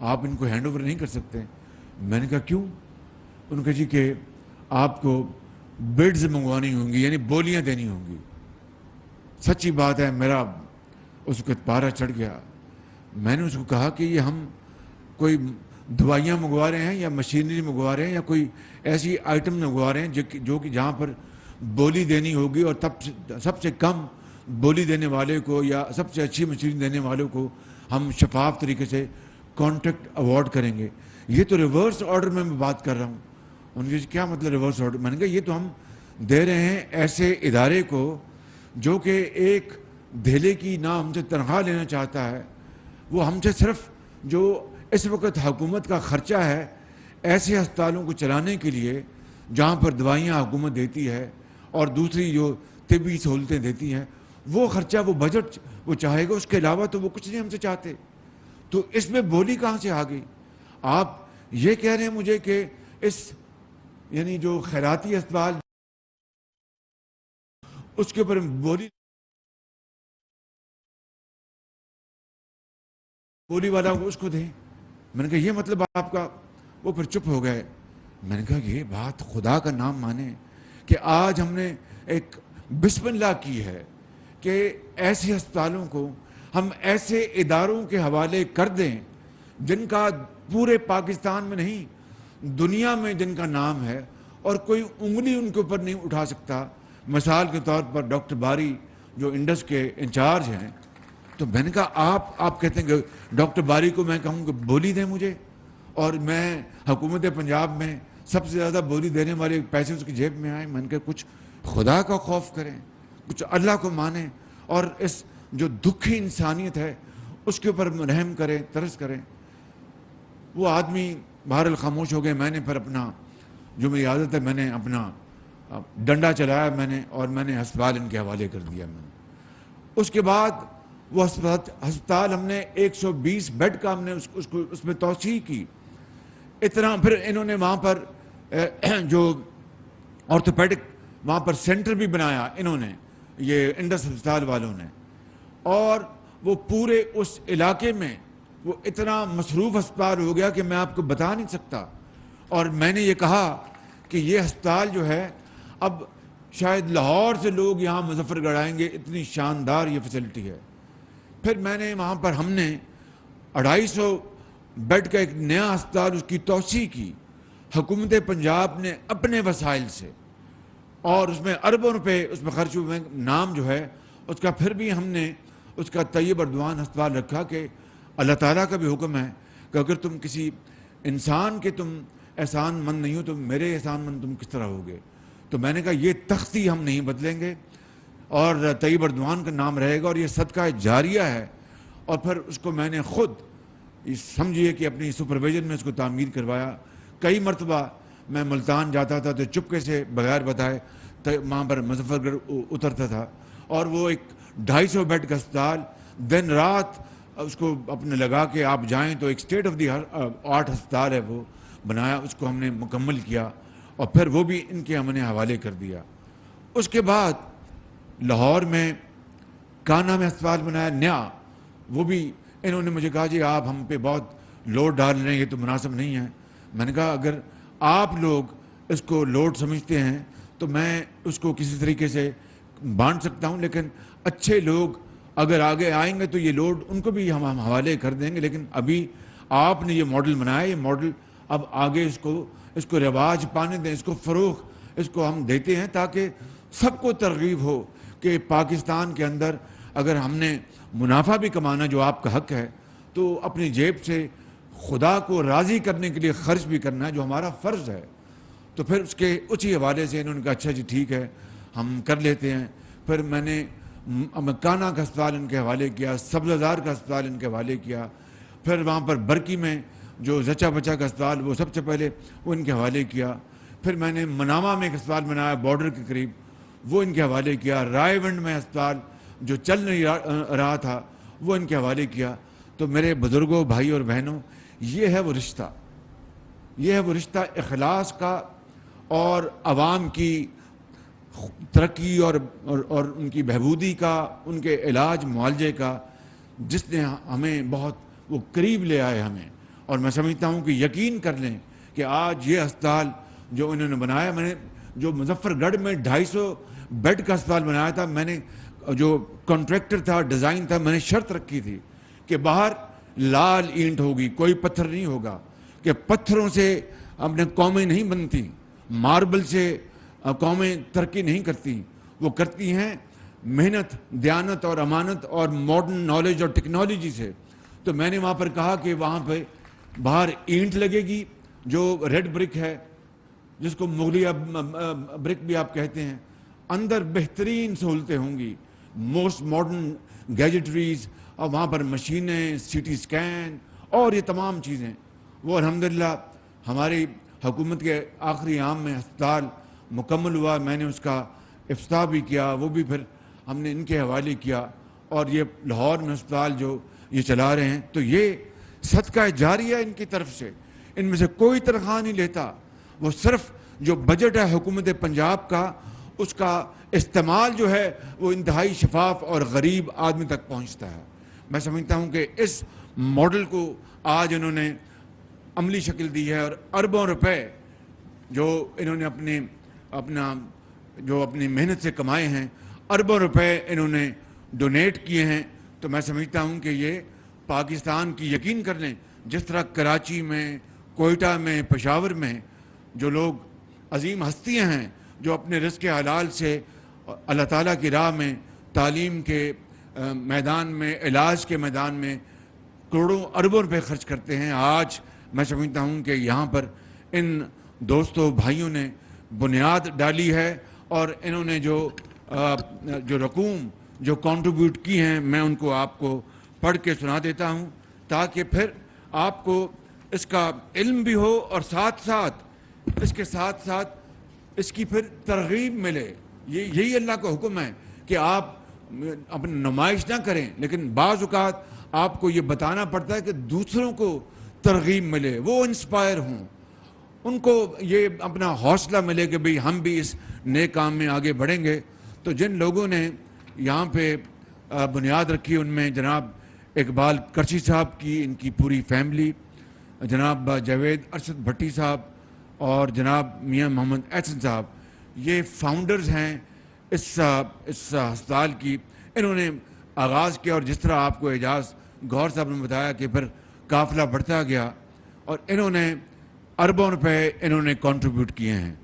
آپ ان کو hand over نہیں کر سکتے؟ میں نے کہا کیوں؟ ان کا جی کہ آپ کو بڈز منگوانی ہوں گی، یعنی بولیاں دینی ہوں گی۔ سچی بات ہے، میرا اس وقت پارا چڑھ گیا۔ میں نے اس کو کہا کہ یہ ہم کوئی دوائیاں منگوا رہے ہیں یا مشینری منگوا رہے ہیں یا کوئی ایسی آئٹم منگوا رہے ہیں جو کہ جہاں پر بولی دینی ہوگی، اور سب سے کم بولی دینے والے کو یا سب سے اچھی مشینری دینے والوں کو ہم شفاف طریقے سے کانٹریکٹ اوارڈ کریں گے۔ یہ تو ریورس آرڈر میں بات کر رہا ہوں۔ ان کے کیا مطلب ریورس آرڈر؟ میں نے کہا یہ تو ہم دے رہے ہیں ایسے ادارے کو جو کہ ایک دھیلے کی نہ ہم سے تنخواہ لینا چاہتا ہے، وہ ہم سے صرف جو اس وقت حکومت کا خرچہ ہے ایسے ہسپتالوں کو چلانے کے لیے جہاں پر دوائیاں حکومت دیتی ہے اور دوسری جو طبی سہولتیں دیتی ہیں، وہ خرچہ، وہ بجٹ وہ چاہے گا، اس کے علاوہ تو وہ کچھ نہیں ہم سے چاہتے۔ تو اس میں بولی کہاں سے آ گئی؟ آپ یہ کہہ رہے ہیں مجھے کہ اس یعنی جو خیراتی اسپتال اس کے اوپر بولی والا اس کو دیں؟ میں نے کہا یہ مطلب آپ کا؟ وہ پھر چپ ہو گئے۔ میں نے کہا یہ بات خدا کا نام مانے کہ آج ہم نے ایک بسم اللہ کی ہے کہ ایسے ہسپتالوں کو ہم ایسے اداروں کے حوالے کر دیں جن کا پورے پاکستان میں نہیں دنیا میں جن کا نام ہے اور کوئی انگلی ان کے اوپر نہیں اٹھا سکتا۔ مثال کے طور پر ڈاکٹر باری جو انڈس کے انچارج ہیں، تو میں نے کہا آپ کہتے ہیں کہ ڈاکٹر باری کو میں کہوں کہ بولی دیں مجھے، اور میں حکومت پنجاب میں سب سے زیادہ بولی دینے والے پیسے اس کی جیب میں آئیں۔ میں نے کہا کچھ خدا کا خوف کریں، کچھ اللہ کو مانیں، اور اس جو دکھی انسانیت ہے اس کے اوپر رحم کریں، ترس کریں۔ وہ آدمی بہرحال خاموش ہو گئے۔ میں نے پھر اپنا جو میری عادت ہے، میں نے اپنا ڈنڈا چلایا اور میں نے ہسپتال ان کے حوالے کر دیا۔ میں نے اس کے بعد وہ ہسپتال ہم نے 120 بیڈ کا ہم نے اس میں توسیع کی۔ اتنا پھر انہوں نے وہاں پر جو آرتھوپیڈک وہاں پر سینٹر بھی بنایا انہوں نے، یہ انڈس ہسپتال والوں نے، اور وہ پورے اس علاقے میں وہ اتنا مصروف ہسپتال ہو گیا کہ میں آپ کو بتا نہیں سکتا۔ اور میں نے یہ کہا کہ یہ ہسپتال جو ہے اب شاید لاہور سے لوگ یہاں مظفر گڑھ آئیں گے، اتنی شاندار یہ فیسلٹی ہے۔ پھر میں نے وہاں پر ہم نے 250 بیڈ کا ایک نیا ہسپتال اس کی توسیع کی، حکومت پنجاب نے اپنے وسائل سے، اور اس میں اربوں روپے اس میں خرچ ہوئے۔ نام جو ہے اس کا پھر بھی ہم نے اس کا طیب اردوان ہسپتال رکھا کہ اللہ تعالیٰ کا بھی حکم ہے کہ اگر تم کسی انسان کے تم احسان مند نہیں ہو تو میرے احسان مند تم کس طرح ہوگے؟ تو میں نے کہا یہ تختی ہم نہیں بدلیں گے، اور طیب اردوان کا نام رہے گا، اور یہ صدقہ جاریہ ہے۔ اور پھر اس کو میں نے خود سمجھیے کہ اپنی سپرویژن میں اس کو تعمیر کروایا۔ کئی مرتبہ میں ملتان جاتا تھا تو چپکے سے بغیر بتائے وہاں پر مظفر گڑھ اترتا تھا، اور وہ ایک 250 بیڈ کا ہسپتال دن رات اس کو اپنے لگا کے آپ جائیں تو ایک اسٹیٹ آف دی آرٹ ہسپتال ہے وہ بنایا، اس کو ہم نے مکمل کیا، اور پھر وہ بھی ان کے ہم نے حوالے کر دیا۔ اس کے بعد لاہور میں کانا میں ہسپتال بنایا نیا، وہ بھی انہوں نے مجھے کہا جی آپ ہم پہ بہت لوڈ ڈال رہے ہیں، یہ تو مناسب نہیں ہے۔ میں نے کہا اگر آپ لوگ اس کو لوڈ سمجھتے ہیں تو میں اس کو کسی طریقے سے بانٹ سکتا ہوں، لیکن اچھے لوگ اگر آگے آئیں گے تو یہ لوڈ ان کو بھی ہم حوالے کر دیں گے، لیکن ابھی آپ نے یہ ماڈل بنایا، یہ ماڈل اب آگے اس کو رواج پانے دیں، اس کو فروغ اس کو ہم دیتے ہیں تاکہ سب کو ترغیب ہو کہ پاکستان کے اندر اگر ہم نے منافع بھی کمانا جو آپ کا حق ہے تو اپنی جیب سے خدا کو راضی کرنے کے لیے خرچ بھی کرنا ہے جو ہمارا فرض ہے۔ تو پھر اس کے اسی حوالے سے انہوں نے کہا اچھا جی ٹھیک ہے ہم کر لیتے ہیں۔ پھر میں نے کانا کا ہسپتال ان کے حوالے کیا، سبززار کا ہسپتال ان کے حوالے کیا، پھر وہاں پر برکی میں جو زچا بچا کا ہسپتال وہ سب سے پہلے وہ ان کے حوالے کیا، پھر میں نے منامہ میں ایک ہسپتال بنایا بارڈر کے قریب، وہ ان کے حوالے کیا، رائے ونڈ میں ہسپتال جو چل نہیں رہا تھا وہ ان کے حوالے کیا۔ تو میرے بزرگوں، بھائی اور بہنوں، یہ ہے وہ رشتہ، یہ ہے وہ رشتہ اخلاص کا اور عوام کی ترقی اور ان کی بہبودی کا، ان کے علاج معالجے کا، جس نے ہمیں بہت وہ قریب لے آئے ہمیں، اور میں سمجھتا ہوں کہ یقین کر لیں کہ آج یہ ہسپتال جو انہوں نے بنایا، میں نے جو مظفر گڑھ میں 250 بیڈ کا ہسپتال بنایا تھا، میں نے جو کانٹریکٹر تھا، ڈیزائن تھا، میں نے شرط رکھی تھی کہ باہر لال اینٹ ہوگی، کوئی پتھر نہیں ہوگا، کہ پتھروں سے اپنے قومیں نہیں بنتی، ماربل سے قومیں ترقی نہیں کرتی، وہ کرتی ہیں محنت، دیانت اور امانت اور ماڈرن نالج اور ٹیکنالوجی سے۔ تو میں نے وہاں پر کہا کہ وہاں پہ باہر اینٹ لگے گی جو ریڈ برک ہے، جس کو مغلیہ برک بھی آپ کہتے ہیں، اندر بہترین سہولتیں ہوں گی، موسٹ ماڈرن گیجٹریز، اور وہاں پر مشینیں، سی ٹی اسکین اور یہ تمام چیزیں۔ وہ الحمدللہ ہماری حکومت کے آخری عام میں ہسپتال مکمل ہوا، میں نے اس کا افتتاح بھی کیا، وہ بھی پھر ہم نے ان کے حوالے کیا، اور یہ لاہور میں ہسپتال جو یہ چلا رہے ہیں، تو یہ صدقہ جاریہ ان کی طرف سے، ان میں سے کوئی تنخواہ نہیں لیتا، وہ صرف جو بجٹ ہے حکومت پنجاب کا، اس کا استعمال جو ہے وہ انتہائی شفاف اور غریب آدمی تک پہنچتا ہے۔ میں سمجھتا ہوں کہ اس ماڈل کو آج انہوں نے عملی شکل دی ہے، اور اربوں روپے جو انہوں نے اپنی محنت سے کمائے ہیں، اربوں روپے انہوں نے ڈونیٹ کیے ہیں۔ تو میں سمجھتا ہوں کہ یہ پاکستان کی، یقین کر لیں، جس طرح کراچی میں، کوئٹہ میں، پشاور میں جو لوگ عظیم ہستیاں ہیں جو اپنے رزق حلال سے اللہ تعالیٰ کی راہ میں، تعلیم کے میدان میں، علاج کے میدان میں کروڑوں اربوں روپے خرچ کرتے ہیں، آج میں سمجھتا ہوں کہ یہاں پر ان دوستوں بھائیوں نے بنیاد ڈالی ہے، اور انہوں نے جو رقوم جو کنٹریبیوٹ کی ہیں، میں ان کو آپ کو پڑھ کے سنا دیتا ہوں تاکہ پھر آپ کو اس کا علم بھی ہو، اور ساتھ ساتھ اس کے ساتھ ساتھ اس کی پھر ترغیب ملے۔ یہی اللہ کا حکم ہے کہ آپ اپنی نمائش نہ کریں، لیکن بعض اوقات آپ کو یہ بتانا پڑتا ہے کہ دوسروں کو ترغیب ملے، وہ انسپائر ہوں، ان کو یہ اپنا حوصلہ ملے کہ بھئی ہم بھی اس نئے کام میں آگے بڑھیں گے۔ تو جن لوگوں نے یہاں پہ بنیاد رکھی، ان میں جناب اقبال کرچی صاحب کی، ان کی پوری فیملی، جناب جاوید ارشد بھٹی صاحب اور جناب میاں محمد احسن صاحب، یہ فاؤنڈرز ہیں اس ہسپتال کی۔ انہوں نے آغاز کیا، اور جس طرح آپ کو اعجاز گوہر صاحب نے بتایا کہ پھر قافلہ بڑھتا گیا، اور انہوں نے اربوں روپے انہوں نے کنٹریبیوٹ کیے ہیں۔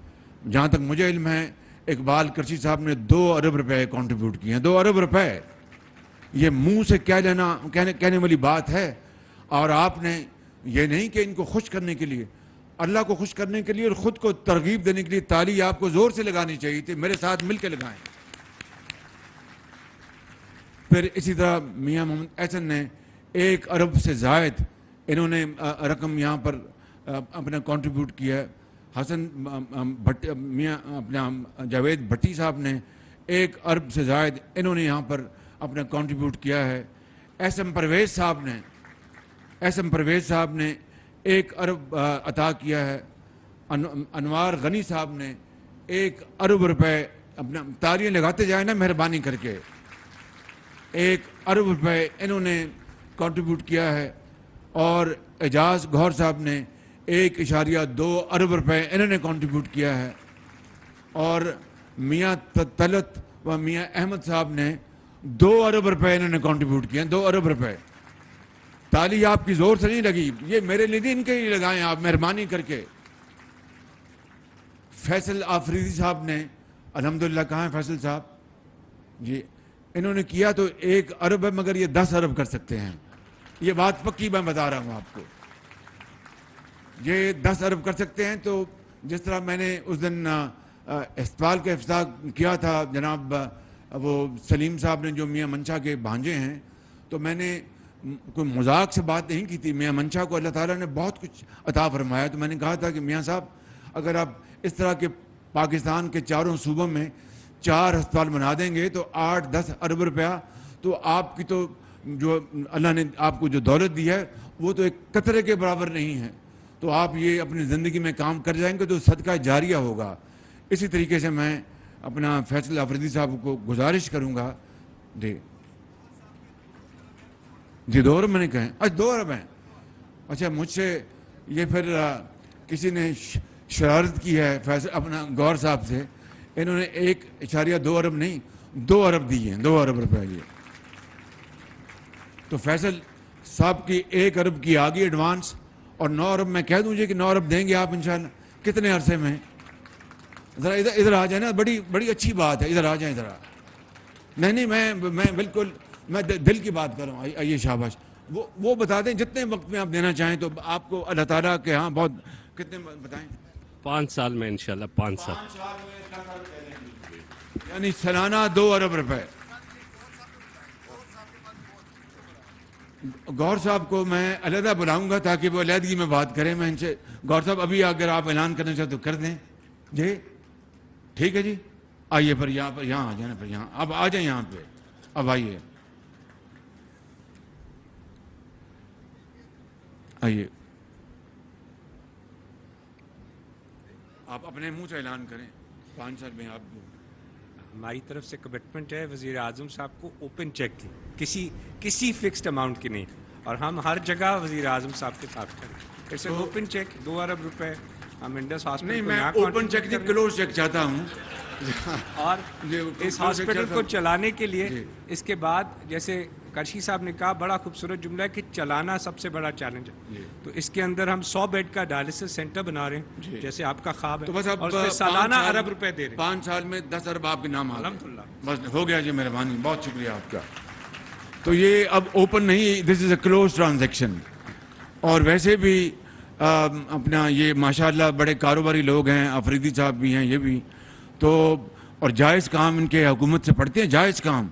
جہاں تک مجھے علم ہے، اقبال کرچی صاحب نے 2 ارب روپے کنٹریبیوٹ کیے ہیں۔ 2 ارب روپے، یہ منہ سے کہنے والی بات ہے، اور آپ نے یہ نہیں کہ ان کو خوش کرنے کے لیے، اللہ کو خوش کرنے کے لیے اور خود کو ترغیب دینے کے لیے تالی آپ کو زور سے لگانی چاہیے تھی، میرے ساتھ مل کے لگائیں۔ پھر اسی طرح میاں محمد احسن نے 1 ارب سے زائد انہوں نے رقم یہاں پر اپنا کنٹریبیوٹ کیا ہے۔ حسن میاں اپنا جاوید بھٹی صاحب نے 1 ارب سے زائد انہوں نے یہاں پر اپنا کنٹریبیوٹ کیا ہے۔ ایس ایم پرویز صاحب نے 1 ارب عطا کیا ہے۔ انوار غنی صاحب نے 1 ارب روپے، اپنا تالیاں لگاتے جائیں نا مہربانی کر کے، 1 ارب روپے انہوں نے کنٹریبیوٹ کیا ہے۔ اور اعجاز گوہر صاحب نے 1.2 ارب روپے انہوں نے کنٹریبیوٹ کیا ہے۔ اور میاں طلعت و میاں احمد صاحب نے 2 ارب روپے انہوں نے کنٹریبیوٹ کیا ہیں۔ 2 ارب روپے، تالی آپ کی زور سے نہیں لگی، یہ میرے لیے ان کے لیے لگائیں آپ مہربانی کر کے۔ فیصل آفریدی صاحب نے، الحمدللہ کہاں ہیں فیصل صاحب جی، انہوں نے کیا تو 1 ارب ہے، مگر یہ 10 ارب کر سکتے ہیں، یہ بات پکی میں بتا رہا ہوں آپ کو، یہ 10 ارب کر سکتے ہیں۔ تو جس طرح میں نے اس دن ہسپتال کا افتتاح کیا تھا، جناب وہ سلیم صاحب نے جو میاں منشا کے بھانجے ہیں، تو میں نے کوئی مذاق سے بات نہیں کی تھی، میاں منشا کو اللہ تعالیٰ نے بہت کچھ عطا فرمایا، تو میں نے کہا تھا کہ میاں صاحب اگر آپ اس طرح کے پاکستان کے 4 صوبوں میں 4 ہسپتال بنا دیں گے تو 8-10 ارب روپیہ، تو آپ کی تو جو اللہ نے آپ کو جو دولت دی ہے وہ تو ایک قطرے کے برابر نہیں ہے، تو آپ یہ اپنی زندگی میں کام کر جائیں گے تو صدقہ جاریہ ہوگا۔ اسی طریقے سے میں اپنا فیصل آفریدی صاحب کو گزارش کروں گا، جی 2 ارب میں نے کہیں، 2 ارب ہیں، اچھا مجھ سے یہ پھر کسی نے شرارت کی ہے فیصل اپنا گور صاحب سے، انہوں نے 1.2 ارب نہیں 2 ارب دیے ہیں، 2 ارب روپے یہ. تو فیصل صاحب کی 1 ارب کی آگئی ایڈوانس، اور 9 ارب میں کہہ دوں جی کہ 9 ارب دیں گے آپ انشاءاللہ کتنے عرصے میں. ذرا ادھر آ جائیں نا، بڑی اچھی بات ہے، ادھر آ جائیں ذرا. نہیں میں بالکل میں دل کی بات کر رہا ہوں. آئیے شاباش. وہ بتا دیں جتنے وقت میں آپ دینا چاہیں تو آپ کو اللہ تعالیٰ کے ہاں بہت. کتنے بتائیں؟ 5 سال میں انشاءاللہ 5 سال. 5 سال میں یعنی سالانہ 2 ارب روپے. گور صاحب کو میں علیحدہ بلاؤں گا تاکہ وہ علیحدگی میں بات کریں. میں ان سے گور صاحب ابھی اگر آپ اعلان کرنا چاہتے تو کر دیں جی. ٹھیک ہے جی. آئیے پھر یہاں آ جائیں. پھر یہاں اب آ جائیں، یہاں پہ اب آئیے. آئیے آپ اپنے منہ سے اعلان کریں. 5 سال میں آپ ہماری طرف سے کمٹمنٹ ہے وزیر اعظم صاحب کو اوپن چیک کی، کسی فکسڈ اماؤنٹ کی نہیں، اور ہم ہر جگہ وزیر اعظم صاحب کے ساتھ کریں. It's an open cheque. 2 ارب روپے ہم انڈس ہاسپٹل نہیں، کو میں یہاں اوپن چیک نہیں کلوز چیک چاہتا ہوں. اور اس ہاسپٹل کو چلانے کے لیے جی. اس کے بعد جیسے کرشی صاحب نے کہا بڑا خوبصورت جملہ ہے کہ چلانا سب سے بڑا چیلنج ہے. جی. تو اس کے اندر ہم 100 بیڈ کا ڈائلسس سینٹر بنا رہے ہیں جی. جیسے آپ کا خواب ہے. تو بس اب اور اس پہ سالانہ ارب روپے دے رہے ہیں. 5 سال میں 10 ارب آپ کے نام آ گئے. الحمدللہ. بس ہو گیا جی. مہربانی، بہت شکریہ آپ کا. تو یہ اب اوپن نہیں، دس از اے کلوز ٹرانزیکشن. اور ویسے بھی اپنا یہ ماشاءاللہ بڑے کاروباری لوگ ہیں، افریدی صاحب بھی ہیں، یہ بھی تو. اور جائز کام ان کے حکومت سے پڑھتے ہیں. جائز کام،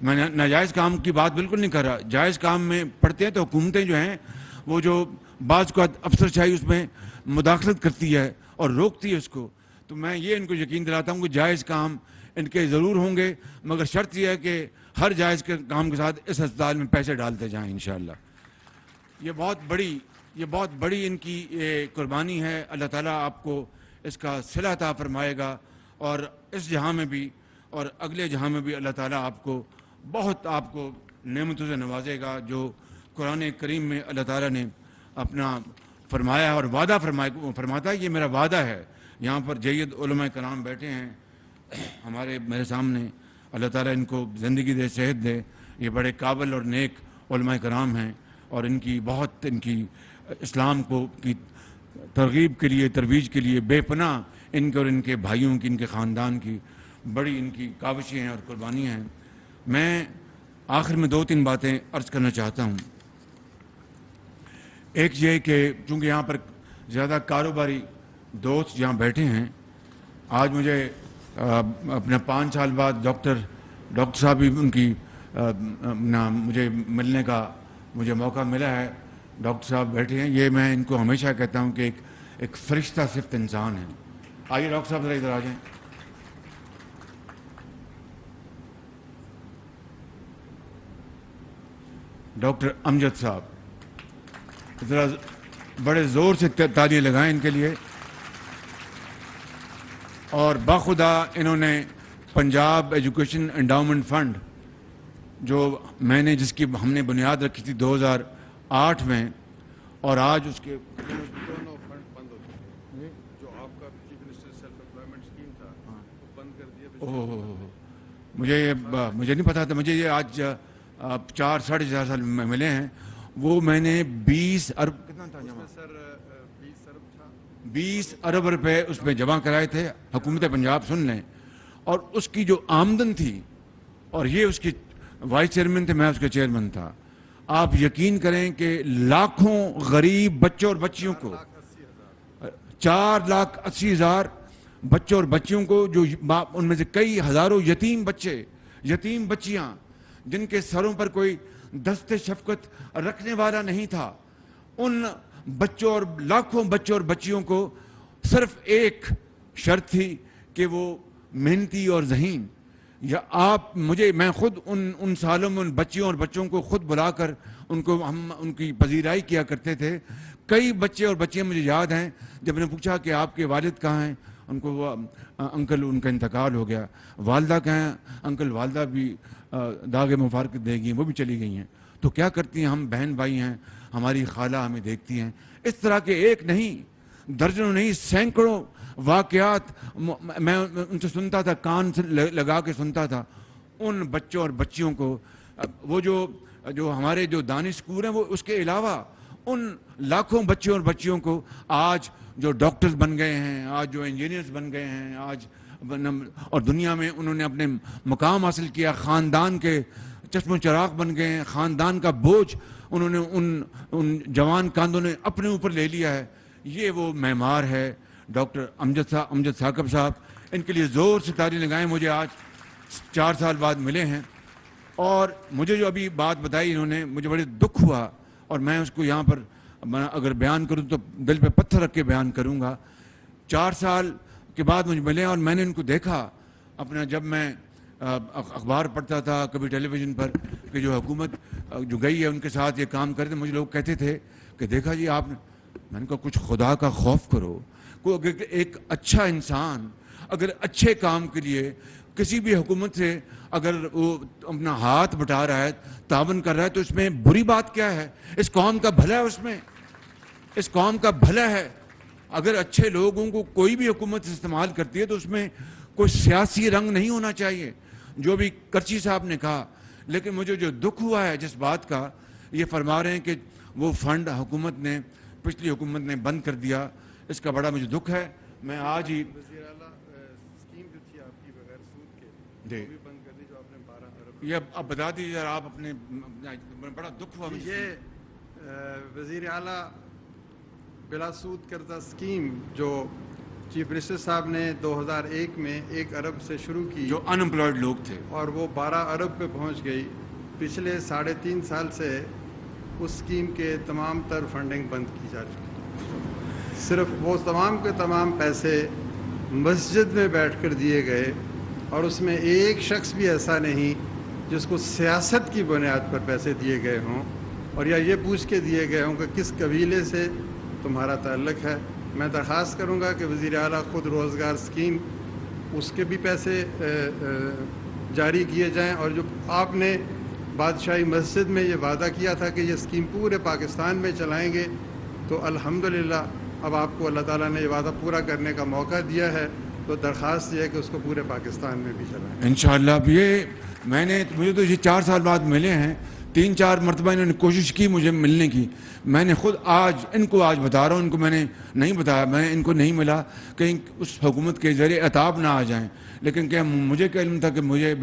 میں ناجائز کام کی بات بالکل نہیں کر رہا. جائز کام میں پڑھتے ہیں تو حکومتیں جو ہیں وہ جو بعض کو افسر شاہی اس میں مداخلت کرتی ہے اور روکتی ہے اس کو. تو میں یہ ان کو یقین دلاتا ہوں کہ جائز کام ان کے ضرور ہوں گے، مگر شرط یہ ہے کہ ہر جائز کے کام کے ساتھ اس ہسپتال میں پیسے ڈالتے جائیں انشاءاللہ. یہ بہت بڑی ان کی قربانی ہے. اللہ تعالیٰ آپ کو اس کا صلہ عطا فرمائے گا، اور اس جہاں میں بھی اور اگلے جہاں میں بھی اللہ تعالیٰ آپ کو بہت نعمتوں سے نوازے گا. جو قرآن کریم میں اللہ تعالیٰ نے اپنا فرمایا اور وعدہ فرماتا ہے. یہ میرا وعدہ ہے. یہاں پر جید علماء کرام بیٹھے ہیں میرے سامنے. اللہ تعالیٰ ان کو زندگی دے، صحت دے. یہ بڑے قابل اور نیک علماء کرام ہیں، اور ان کی اسلام کی ترغیب کے لیے، ترویج کے لیے بے پناہ ان کے اور ان کے بھائیوں کی، ان کے خاندان کی بڑی ان کی کاوشیں ہیں اور قربانیاں ہیں. میں آخر میں 2-3 باتیں عرض کرنا چاہتا ہوں. ایک یہ کہ چونکہ یہاں پر زیادہ کاروباری دوست جہاں بیٹھے ہیں، آج مجھے اپنا 5 سال بعد ڈاکٹر صاحب بھی ان کی مجھے ملنے کا مجھے موقع ملا ہے. ڈاکٹر صاحب بیٹھے ہیں. یہ میں ان کو ہمیشہ کہتا ہوں کہ ایک فرشتہ صفت انسان ہے. آئیے ڈاکٹر صاحب ذرا ادھر آ جائیں. ڈاکٹر امجد صاحب ذرا بڑے زور سے تالیاں لگائیں ان کے لیے. اور باخدا انہوں نے پنجاب ایجوکیشن انڈاؤمنٹ فنڈ جس کی ہم نے بنیاد رکھی تھی 2008 میں، اور آج اس کے دونوں فنڈ بند ہو چکے ہیں. جو آپ کا chief minister self employment scheme تھا وہ بند کر دیا. مجھے نہیں پتا تھا. مجھے یہ آج 4-4.5 سال میں ملے ہیں. وہ میں نے 20 ارب کتنا تھا جمع؟ سر 20 ارب تھا. 20 ارب روپے اس میں جمع کرائے تھے. حکومت پنجاب سن لیں. اور اس کی جو آمدن تھی، اور یہ اس کی وائس چیئرمین تھے، میں اس کے چیئرمین تھا. آپ یقین کریں کہ لاکھوں غریب بچوں اور بچیوں کو 4,80,000 بچوں اور بچیوں کو، جو ان میں سے کئی ہزاروں یتیم بچے، یتیم بچیاں جن کے سروں پر کوئی دست شفقت رکھنے والا نہیں تھا، ان بچوں اور لاکھوں بچوں اور بچیوں کو صرف ایک شرط تھی کہ وہ محنتی اور ذہین. یا میں خود ان سالوں میں ان بچیوں اور بچوں کو خود بلا کر ہم ان کی پذیرائی کیا کرتے تھے. کئی بچے اور بچیاں مجھے یاد ہیں جب نے پوچھا کہ آپ کے والد کہاں ہیں، ان کو وہ انکل ان کا انتقال ہو گیا. والدہ کہاں ہیں، انکل والدہ بھی داغ مفارقت دے گئی ہیں، وہ بھی چلی گئی ہیں. تو کیا کرتی ہیں؟ ہم بہن بھائی ہیں، ہماری خالہ ہمیں دیکھتی ہیں. اس طرح کے ایک نہیں، درجنوں نہیں، سینکڑوں واقعات میں ان سے سنتا تھا، کان سے لگا کے سنتا تھا. ان بچوں اور بچیوں کو وہ جو ہمارے جو دانش اسکول ہیں، وہ اس کے علاوہ ان لاکھوں بچوں اور بچیوں کو آج جو ڈاکٹرز بن گئے ہیں، آج جو انجینئرز بن گئے ہیں، آج اور دنیا میں انہوں نے اپنے مقام حاصل کیا، خاندان کے چشم و چراغ بن گئے ہیں، خاندان کا بوجھ انہوں نے ان جوان کاندوں نے اپنے اوپر لے لیا ہے. یہ وہ معمار ہے ڈاکٹر امجد ثاقب صاحب. ان کے لیے زور سے تالی لگائیں. مجھے آج 4 سال بعد ملے ہیں، اور مجھے جو ابھی بات بتائی انہوں نے، مجھے بڑے دکھ ہوا، اور میں اس کو یہاں پر اگر بیان کروں تو دل پہ پتھر رکھ کے بیان کروں گا. 4 سال کے بعد مجھے ملے، اور میں نے ان کو دیکھا اپنا، جب میں اخبار پڑھتا تھا کبھی ٹیلی ویژن پر کہ جو حکومت جو گئی ہے ان کے ساتھ یہ کام کرتے، مجھے لوگ کہتے تھے کہ دیکھا جی آپ نے، میں نے کہا کچھ خدا کا خوف کرو. ایک اچھا انسان اگر اچھے کام کے لیے کسی بھی حکومت سے اگر وہ اپنا ہاتھ بٹا رہا ہے، تعاون کر رہا ہے، تو اس میں بری بات کیا ہے؟ اس قوم کا بھلا ہے، اس میں اس قوم کا بھلا ہے. اگر اچھے لوگوں کو کوئی بھی حکومت استعمال کرتی ہے تو اس میں کوئی سیاسی رنگ نہیں ہونا چاہیے، جو بھی کرچی صاحب نے کہا. لیکن مجھے جو دکھ ہوا ہے جس بات کا، یہ فرما رہے ہیں کہ وہ فنڈ حکومت نے، پچھلی حکومت نے بند کر دیا. اس کا بڑا مجھے دکھ ہے. میں آج ہی وزیر اعلیٰ اسکیم جو تھی آپ کی بغیر سود کے، جی وہ بھی بند کر دی، جو آپ نے 12 ارب. یہ اب بتا دیجیے ذرا آپ اپنے، بڑا دکھ ہوا مجھے. یہ وزیر اعلیٰ بلا سود کردہ اسکیم جو چیف منسٹر صاحب نے 2001 میں 1 ارب سے شروع کی، جو ان امپلائڈ لوگ تھے، اور وہ 12 ارب پہ پہنچ گئی. پچھلے 3.5 سال سے اس اسکیم کے تمام تر فنڈنگ بند کی جا چکی. صرف وہ تمام کے تمام پیسے مسجد میں بیٹھ کر دیے گئے، اور اس میں ایک شخص بھی ایسا نہیں جس کو سیاست کی بنیاد پر پیسے دیے گئے ہوں، اور یا یہ پوچھ کے دیے گئے ہوں کہ کس قبیلے سے تمہارا تعلق ہے. میں درخواست کروں گا کہ وزیر اعلیٰ خود روزگار اسکیم، اس کے بھی پیسے جاری کیے جائیں. اور جو آپ نے بادشاہی مسجد میں یہ وعدہ کیا تھا کہ یہ اسکیم پورے پاکستان میں چلائیں گے، تو الحمدللہ اب آپ کو اللہ تعالیٰ نے یہ وعدہ پورا کرنے کا موقع دیا ہے. تو درخواست یہ ہے کہ اس کو پورے پاکستان میں بھی چلائیں انشاءاللہ. اب یہ مجھے تو یہ 4 سال بعد ملے ہیں. 3-4 مرتبہ انہوں نے کوشش کی مجھے ملنے کی. میں نے خود ان کو آج بتا رہا ہوں، ان کو میں نے نہیں بتایا، میں ان کو نہیں ملا کہیں اس حکومت کے ذریعے عطاب نہ آ جائیں. لیکن کہ مجھے کیا علم تھا کہ مجھے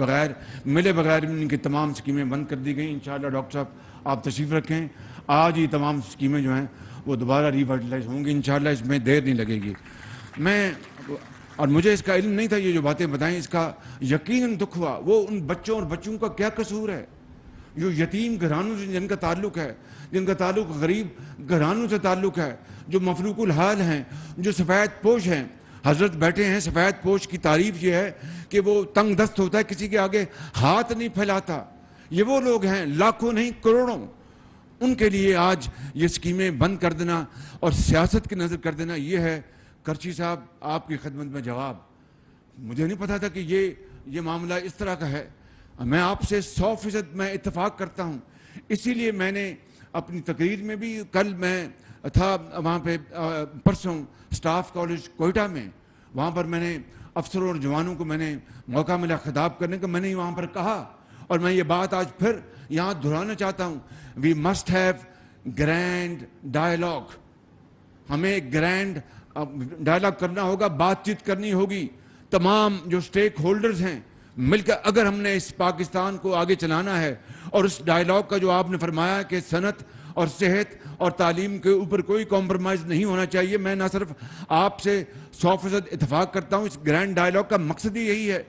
ملے بغیر ان کی تمام اسکیمیں بند کر دی گئیں. انشاءاللہ ڈاکٹر صاحب آپ تشریف رکھیں. آج ہی تمام اسکیمیں جو ہیں وہ دوبارہ ریورٹلائز ہوں گی انشاءاللہ. اس میں دیر نہیں لگے گی. اور مجھے اس کا علم نہیں تھا، یہ جو باتیں بتائیں اس کا یقیناً دکھ ہوا. وہ ان بچوں اور بچوں کا کیا قصور ہے جو یتیم گھرانوں سے جن کا تعلق ہے، جن کا تعلق غریب گھرانوں سے تعلق ہے، جو مفلوق الحال ہیں، جو سفید پوش ہیں. حضرت بیٹھے ہیں. سفید پوش کی تعریف یہ ہے کہ وہ تنگ دست ہوتا ہے، کسی کے آگے ہاتھ نہیں پھیلاتا. یہ وہ لوگ ہیں، لاکھوں نہیں کروڑوں. ان کے لیے آج یہ اسکیمیں بند کر دینا اور سیاست کی نظر کر دینا، یہ ہے کرچی صاحب آپ کی خدمت میں جواب. مجھے نہیں پتا تھا کہ یہ معاملہ اس طرح کا ہے. میں آپ سے 100% میں اتفاق کرتا ہوں. اسی لیے میں نے اپنی تقریر میں بھی، کل میں تھا وہاں پہ پرسوں سٹاف کالج کوئٹہ میں، وہاں پر میں نے افسروں اور جوانوں کو میں نے موقع ملا خطاب کرنے کا. میں نے وہاں پر کہا، اور میں یہ بات آج پھر یہاں دہرانا چاہتا ہوں، we must have grand dialogue. ہمیں گرینڈ ڈائلاگ کرنا ہوگا، بات چیت کرنی ہوگی. تمام جو سٹیک ہولڈرز ہیں مل کر اگر ہم نے اس پاکستان کو آگے چلانا ہے، اور اس ڈائلاگ کا جو آپ نے فرمایا کہ صنعت اور صحت اور تعلیم کے اوپر کوئی کمپرومائز نہیں ہونا چاہیے، میں نہ صرف آپ سے 100% اتفاق کرتا ہوں، اس گرینڈ ڈائلاگ کا مقصد ہی یہی ہے.